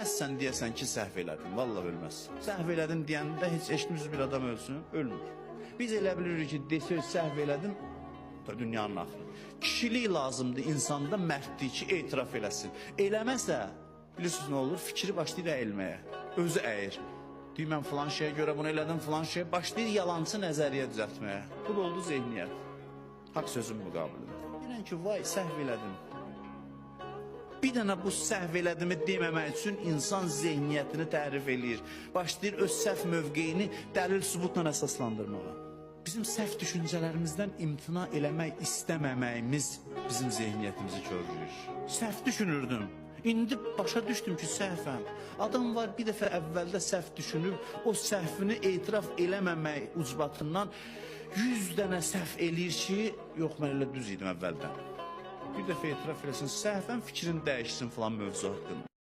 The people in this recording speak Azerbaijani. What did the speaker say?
ölməzsən deyəsən ki, səhv elədin. Vallahi ölməzsən. Səhv elədin deyəndə heç eşitmişsiniz bir adam ölsün, ölmür. Biz elə bilirik ki, desək səhv elədim, da dünyanın axırı. Kişilik lazımdır insanda, mərdlik ki, etiraf eləsin. Eləməsə, bilirsiniz nə olur? Fikri başlayır əyilməyə. Özü əyir. Deyir, mən filan şeyə görə bunu elədim, filan şeyə. Başlayır yalancı nəzəriyyə düzəltməyə. Bu da oldu zehniyyət. Haqq sözün müqabilində. Deyirən ki, vay, səhv elədim. Bir dənə bu səhv elədimi deməmək üçün insan zehniyyətini tərif eləyir. Başlayır öz səhv mövqeyini dəlil sübutla əsaslandırmağa. Bizim səhv düşüncələrimizdən imtina eləmək istəməməyimiz bizim zehniyyətimizi körlüyür. Səhv düşünürdüm. İndi başa düşdüm ki, səhvəm. Adam var bir dəfə əvvəldə səhv düşünüb, o səhvini etiraf eləməmək ucbatından 100 dənə səhv eləyir ki, yox, mən elə düz idim əvvəldən. Bir dəfə etiraf eləsin, səhvən fikrini dəyişsin filan mövzu haqqında.